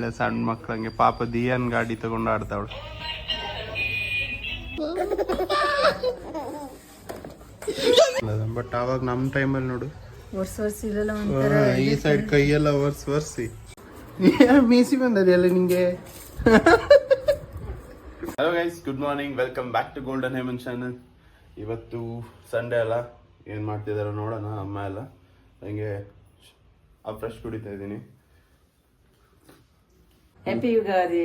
ಒಳ್ಳೆ ಸಣ್ಣ ಮಕ್ಳಂಗೆ ಪಾಪ ದಿಯನ್ ಗಾಡಿ ತಗೊಂಡು ಆಡ್ತಾವಳು. ಬಟ್ ಅವಾಗ ನಮ್ ಟೈಮಲ್ಲಿ ನೋಡು ಈ ಸೈಡ್ ಕೈಯೆಲ್ಲ ಒರ್ಸಿ ಮೀಸಿ ಬಂದದೆಲ್ಲ ನಿಂಗೆ. Hello guys, good morning, welcome back to golden Heman channel. ಇವತ್ತು ಸಂಡೇ ಅಲ್ಲ, ಏನ್ ಮಾಡ್ತಿದಾರೋ ನೋಡೋಣ. ಅಮ್ಮ ಎಲ್ಲ ಹಂಗೆ ಫ್ರೆಶ್ ಕುಡಿತಾ ಇದ್ದೀನಿ. ಹ್ಯಾಪಿ ಯುಗಾದಿ.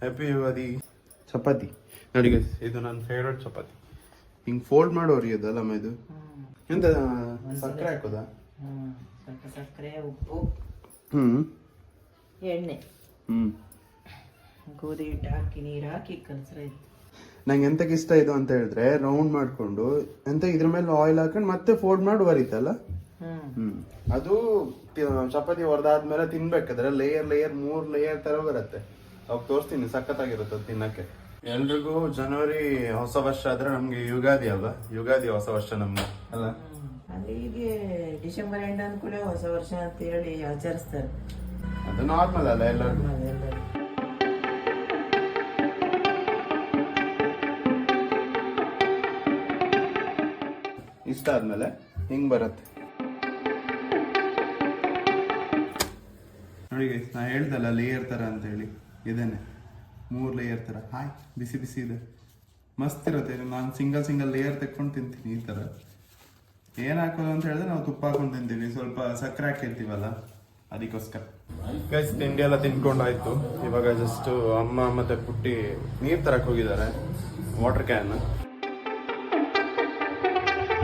ಹ್ಯಾಪಿ ಯುಗಾದಿ. ಚಪಾತಿ ನೋಡಿ ಗೈಸ್, ಇದು ನನ್ನ ಫೇವ್ರೆಟ್ ಚಪಾತಿ. ಹಿಂಗ್ ಫೋಲ್ಡ್ ಮಾಡೋರಿ ಅದಲ್ಲಮ್ಮ ಇದು. ಎಂತ ಸಕ್ಕರೆ ಹಾಕೋದಾ? ಸಕ್ಕರೆ, ಉಪ್ಪು, ಎಣ್ಣೆ, ಗೋಧಿ ಹಿಟ್ಟು ಹಾಕಿ ನೀರು ಹಾಕಿ ಕಲ್ಸ್ರೆ. ನಂಗೆ ಎಂತಕ್ಕೆ ಇಷ್ಟ ಇದು ಅಂತ ಹೇಳಿದ್ರೆ, ರೌಂಡ್ ಮಾಡ್ಕೊಂಡು ಎಂತ ಇದ್ರ ಮೇಲೆ ಆಯಿಲ್ ಹಾಕೊಂಡು ಮತ್ತೆ ಫೋಲ್ಡ್ ಮಾಡಿ ಬರೀತಲ್ಲ, ಅದು ಚಪಾತಿ ಹೊರದಾದ್ಮೇಲೆ ತಿನ್ಬೇಕಾದ್ರೆ ಲೇಯರ್ 3 ಲೇಯರ್ ತರ ಬರುತ್ತೆ. ಅವಾಗ ತೋರಿಸ್ತೀನಿ, ಸಖತ್ತಾಗಿರುತ್ತೆ ತಿನ್ನಕ್ಕೆ. ಎಲ್ರಿಗೂ ಜನವರಿ ಹೊಸ ವರ್ಷ ಆದ್ರೆ ನಮ್ಗೆ ಯುಗಾದಿ ಅಲ್ವಾ? ಯುಗಾದಿ ಹೊಸ ವರ್ಷ ನಮ್ಗೆ ಅಲ್ಲ. ಅಲ್ಲಿಗೆ ಡಿಸೆಂಬರ್ ಎಂಡ್ ಅನ್ಕೂಲ ಹೊಸ ವರ್ಷ ಅಂತ ಹೇಳಿ ಆಚರಿಸ್ತಾರೆ. ಅದು ನಾರ್ಮಲ್ ಅಲ್ಲ ಎಲ್ಲರಿಗೂ. ಇಷ್ಟ ಆದ್ಮೇಲೆ ಹಿಂಗ್ ಬರುತ್ತೆ ನೋಡಿ. ನಾ ಹೇಳ್ದಲ್ಲ ಲೇಯರ್ ತರ ಅಂತ ಹೇಳಿ, ಇದೇನೆ 3 ಲೇಯರ್ ತರ. ಹಾಯ್, ಬಿಸಿ ಬಿಸಿ ಇದೆ, ಮಸ್ತ್ ಇರುತ್ತೆ. ನಾನು ಸಿಂಗಲ್ ಲೇಯರ್ ತೆಕ್ಕೊಂಡು ತಿಂತೀನಿ ಈ ತರ. ಏನ್ ಹಾಕೋದು ಅಂತ ಹೇಳಿದ್ರೆ, ನಾವು ತುಪ್ಪ ಹಾಕೊಂಡು ತಿಂತೀವಿ, ಸ್ವಲ್ಪ ಸಕ್ಕರೆ ಹಾಕಿರ್ತೀವಲ್ಲ ಅದಕ್ಕೋಸ್ಕರ. ಗೈಸ್, ತಿಂಡಿ ಎಲ್ಲ ತಿನ್ಕೊಂಡಾಯ್ತು. ಇವಾಗ ಜಸ್ಟ್ ಅಮ್ಮ ಮತ್ತೆ ಪುಟ್ಟಿ ನೀರ್ ತರಕ್ ಹೋಗಿದ್ದಾರೆ, ವಾಟರ್ ಕ್ಯಾನ್.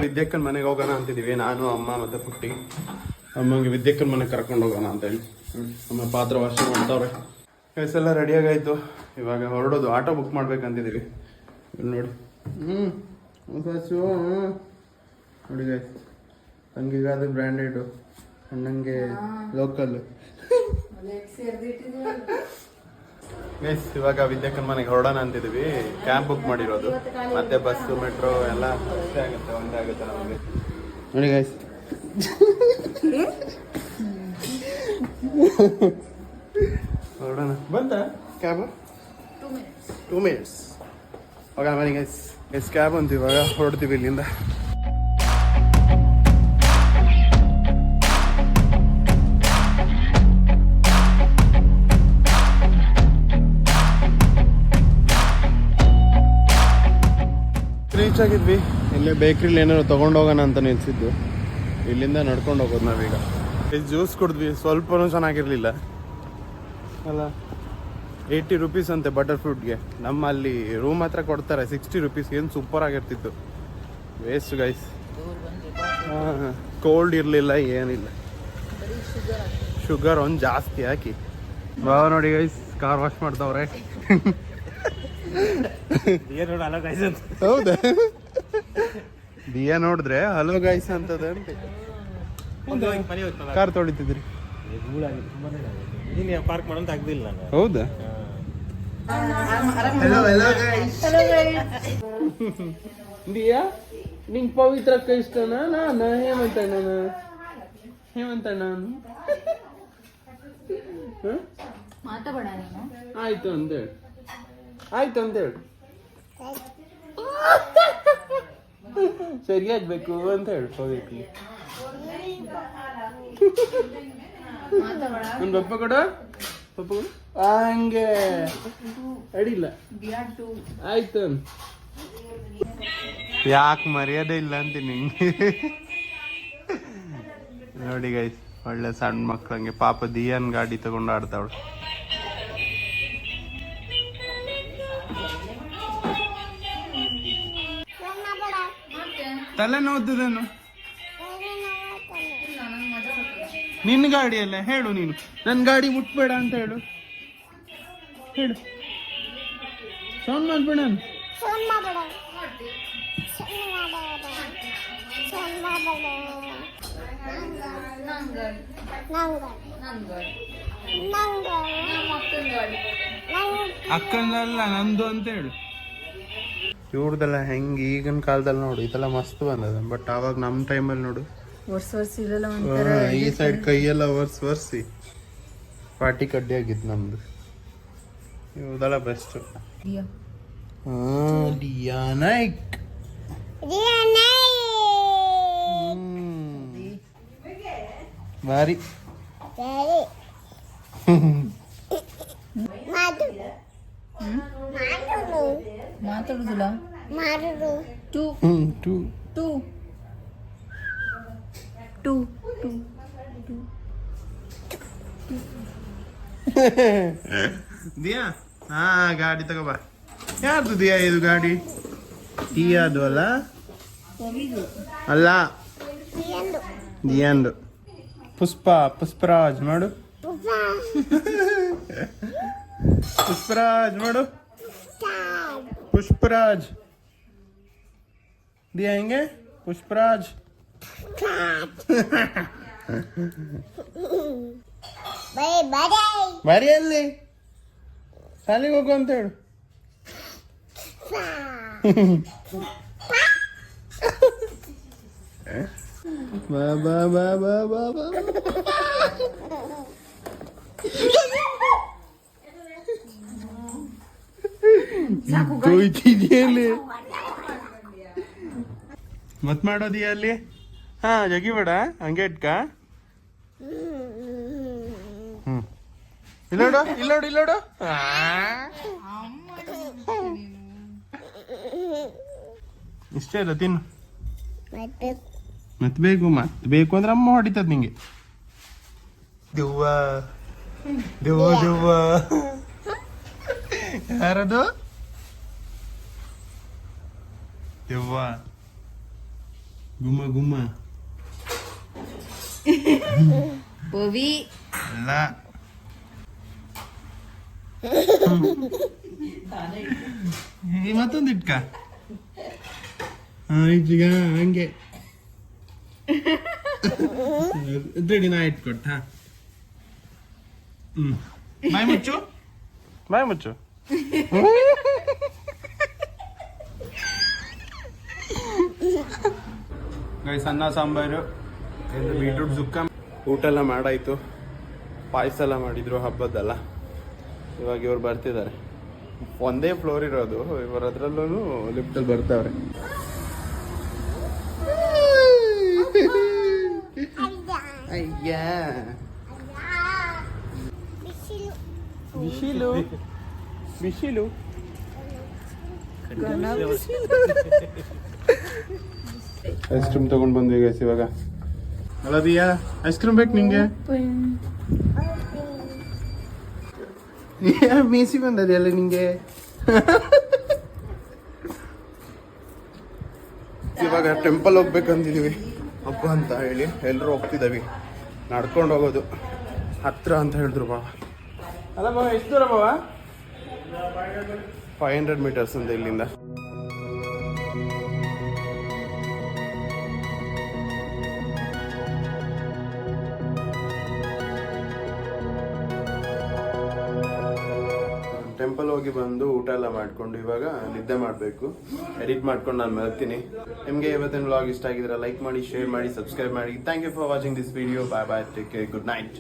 ವಿದ್ಯಕ್ಕನ್ ಮನೆಗೆ ಹೋಗೋಣ ಅಂತಿದೀವಿ, ನಾನು ಅಮ್ಮ ಮತ್ತೆ ಪುಟ್ಟಿ. ಅಮ್ಮಂಗೆ ವಿದ್ಯಕ್ಕನ್ ಮನೆಗೆ ಕರ್ಕೊಂಡು ಹೋಗೋಣ ಅಂತ ಹೇಳಿ ಅಮ್ಮ ಪಾತ್ರ ವಾಶ ಮಾಡ್ತಾವ್ರೆ. ಗೈಸ್ ಎಲ್ಲ ರೆಡಿಯಾಗಾಯ್ತು, ಇವಾಗ ಹೊರಡೋದು. Auto book ಮಾಡ್ಬೇಕಂತಿದೀವಿ. ಇಲ್ಲಿ ನೋಡಿ, ನೋಡಿ ಗೈಸ್, ತಂಗಿಗಾದ್ರೆ ಬ್ರ್ಯಾಂಡೆಡ್, ಅಣ್ಣಂಗೆ ಲೋಕಲ್. ಗೈಸ್ ಇವಾಗ ವಿದ್ಯಾಕನ್ ಮನೆಗೆ ಹೊರಡೋಣ ಅಂತಿದೀವಿ. ಕ್ಯಾಬ್ ಬುಕ್ ಮಾಡಿರೋದು, ಮತ್ತೆ ಬಸ್ಸು ಮೆಟ್ರೋ ಎಲ್ಲ ಒಂದೇ ಆಗುತ್ತೆ ನಮಗೆ. ನೋಡಿ ಗೈಸ್, ಹೊರಡೋಣ. ಬಂತ ಕ್ಯಾಬ್? 2 ಮಿನಿಟ್ಸ್ ಹೋಗೋಣ ಬನ್ನಿ ಗೈಸ್. ಕ್ಯಾಬ್ ಅಂತ ಇವಾಗ ಹೊರಡ್ತೀವಿ ಇಲ್ಲಿಂದ. ರೀಚ್ ಆಗಿದ್ವಿ. ಇಲ್ಲೇ ಬೇಕ್ರಿಲಿ ಏನಾದ್ರು ತೊಗೊಂಡೋಗೋಣ ಅಂತ ನಿಲ್ಸಿದ್ದು. ಇಲ್ಲಿಂದ ನಡ್ಕೊಂಡು ಹೋಗೋದು ನಾವೀಗ. ಜ್ಯೂಸ್ ಕುಡಿದ್ವಿ, ಸ್ವಲ್ಪನೂ ಚೆನ್ನಾಗಿರ್ಲಿಲ್ಲ ಅಲ್ಲ. 80 ರುಪೀಸ್ ಅಂತೆ ಬಟರ್ ಫ್ರೂಟ್ಗೆ. ನಮ್ಮ ಅಲ್ಲಿ ರೂಮ್ ಹತ್ರ ಕೊಡ್ತಾರೆ 60 ರುಪೀಸ್. ಏನು ಸೂಪರ್ ಆಗಿರ್ತಿತ್ತು. Waste guys. ಕೋಲ್ಡ್ ಇರಲಿಲ್ಲ, ಏನಿಲ್ಲ. ಶುಗರ್ ಒಂದು ಜಾಸ್ತಿ ಹಾಕಿ. ನೋಡಿ ಗೈಸ್, ಕಾರ್ ವಾಶ್ ಮಾಡ್ತಾವ್ರೆ. ಹೌದಾ? ದಿಯಾ ನೋಡಿದ್ರೆ ಹಲೋ ಗೈಸ್ ಅಂತದ ಅಂತ. ಕಾರ್ ತೊಳಿತಿದ್ರಿ? ಪಾರ್ಕ್ ಮಾಡೋಂತ ಆಗ್ದಿಲ್ಲ. ಹೌದಾ? ದಿಯಾ, ನಿಂಗ್ ಪವಿತ್ರಕ್ಕ ಇಷ್ಟನಾ? ನಾನು ಹೇಮಂತಣ್ಣ ಆಯ್ತು ಅಂತೇಳಿ ಸರಿ ಆಗ್ಬೇಕು ಅಂತ ಹೇಳಿ ಪವಿತ್ರ. ಒಂದು ಪಪ್ಪ ಕೊಡ, ಹಂಗೆ ಅಡಿಲ್ಲ. ಆಯ್ತು, ಯಾಕೆ ಮರ್ಯಾದೆ ಇಲ್ಲ ಅಂತೀನಿ ನಿಂಗೆ. ನೋಡಿ ಗೈಸ್, ಒಳ್ಳೆ ಸಣ್ಣ ಮಕ್ಳಂಗೆ ಪಾಪ ದಿಯನ್ ಗಾಡಿ ತಗೊಂಡು ಆಡ್ತಾವಳು. ತಲೆ ನೋವುತ್ತದೇನು? ನಿನ್ನ ಗಾಡಿಯಲ್ಲ, ಹೇಳು ನೀನು. ನನ್ನ ಗಾಡಿ ಮುಟ್ಬೇಡ ಅಂತ ಹೇಳು. ಸೌಂಡ್ ಮಾಡ್ಬೇಡ. ಅಕ್ಕಂದಲ್ಲ, ನಂದು ಅಂತ ಹೇಳು. ಇವ್ರದೆಲ್ಲ ಹೆಂಗೆ ಈಗಿನ ಕಾಲದಲ್ಲಿ ನೋಡು, ಇದೆಲ್ಲ ಮಸ್ತ್ ಬಂದದ. ಬಟ್ ಅವಾಗ ನಮ್ಮ ಟೈಮಲ್ಲಿ ನೋಡು, ವರ್ಷ ಇರಲ್ಲ. ಈ ಸೈಡ್ ಕೈಯೆಲ್ಲ ಒರ್ಸಿ ಪಾರ್ಟಿ ಕಡ್ಡಿ ಆಗಿತ್ತು ನಮ್ದು. ಇವದೆಲ್ಲ ಬೆಸ್ಟ್. ಡಿಯಾನೈಕ್ ಭಾರಿ. ಮಾತಾಡುದಿಲ್ಲ. ಟು ಟು ಟು ಟು ಟು ದಿಯಾ ಹಾ ಗಾಡಿ ತಗೋಬಾ. ಯಾರ್ದು ದಿಯಾ ಇದು ಗಾಡಿ? ದಿಯಾದು ಅಲ್ಲ ಅಲ್ಲ ದಿಯಾಂದು. ಪುಷ್ಪರಾಜ್ ಮಾಡು. ಪುಷ್ಪರಾಜ್ ಮಾಡು. ಪುಷ್ಪರಾಜ್ ದಿಯಾ ಹೆಂಗೆ? ಪುಷ್ಪರಾಜ್ ಬಾರಿ ಅಲ್ಲಿ ಶಾಲೆಗೆ ಹೋಗು ಅಂತ ಹೇಳು. ಬಾ ಬಾ ಬಾ ಬಾ ಬಾ ಬಾ. ಕೊಯ್ತಿದ್ಯಲ್ಲಿ ಮತ್ ಮಾಡೋದಿಯ ಅಲ್ಲಿ? ಹಾ ಜಗಿಬೇಡ ಹಂಗೆ ಇಟ್ಕ. ಇಲ್ಲೋಡು ಇಲ್ಲೋಡು ಇಲ್ಲೋಡು. ಇಷ್ಟೇ ಇಲ್ಲ ತಿನ್ನು. ಮತ್ ಬೇಕು ಅಂದ್ರೆ ಅಮ್ಮ ಹೊಡಿತದ ನಿಂಗೆ. ದೆವ್ವ ದೆವ್ವ ದೆವ್ವ. ಯಾರದು? ದೆವ್ವ ಗುಮ್ಮ ಗುಮ್ಮ ಪವಿ ಅಲ್ಲ. ಮತ್ತೊಂದು ಇಟ್ಕ. ಈಗ ಹಂಗೆ ರೆಡಿ ನಾ ಇಟ್ಕೊಟ್ಟ. ಬಾಯ್ ಮುಚ್ಚು ಬಾಯ್ ಮುಚ್ಚು. ಗೈಸ್ ಅನ್ನ ಸಾಂಬಾರು ಬೀಟ್ರೂಟ್ ಸುಕ್ಕ ಊಟ ಎಲ್ಲ ಮಾಡಾಯ್ತು. ಪಾಯಸ ಎಲ್ಲ ಮಾಡಿದ್ರು ಹಬ್ಬದ್ದಲ್ಲ. ಇವಾಗ ಇವ್ರು ಬರ್ತಿದ್ದಾರೆ. ಒಂದೇ ಫ್ಲೋರ್ ಇರೋದು ಇವರು, ಅದ್ರಲ್ಲೂ ಲಿಫ್ಟಲ್ಲಿ ಬರ್ತಾವ್ರೆ. ಅಯ್ಯ ಬಿಸಿಲು ಬಿಸಿಲು. ಐಸ್ ಕ್ರೀಮ್ ತಗೊಂಡ್ ಬಂದ್ವಿ ಗೈಸ್ ಇವಾಗ. ಅಲ್ಲ ದಿಯಾ ಐಸ್ ಕ್ರೀಮ್ ಬೇಕು ನಿಂಗೆ? ಮೀಸಿ ಬಂದದೆ ಅಲ್ಲ ನಿಂಗೆ. ಇವಾಗ ಟೆಂಪಲ್ ಹೋಗ್ಬೇಕಂತಿದೀವಿ ಹಬ್ಬ ಅಂತ ಹೇಳಿ ಎಲ್ಲರೂ ಹೋಗ್ತಿದ್ದೀವಿ. ನಡ್ಕೊಂಡು ಹೋಗೋದು ಹತ್ರ ಅಂತ ಹೇಳಿದ್ರು ಬಾವ. ಅಲ್ಲ ಬಾವ ಎಷ್ಟು ದೂರ ಬಾವ? 500 ಮೀಟರ್ಸ್ ಅಂತ ಇಲ್ಲಿಂದ. ಟೆಂಪಲ್ ಹೋಗಿ ಬಂದು ಊಟ ಎಲ್ಲ ಮಾಡ್ಕೊಂಡು ಇವಾಗ ನಿದ್ದೆ ಮಾಡಬೇಕು. ಎಡಿಟ್ ಮಾಡ್ಕೊಂಡು ನಾನು ಮಲಗ್ತೀನಿ. ನಿಮಗೆ ಇವತ್ತಿನ ವ್ಲಾಗ್ ಇಷ್ಟ ಆಗಿದ್ರೆ ಲೈಕ್ ಮಾಡಿ, ಶೇರ್ ಮಾಡಿ, ಸಬ್ಸ್ಕ್ರೈಬ್ ಮಾಡಿ. Thank you for watching this video. Bye bye, take care, good night.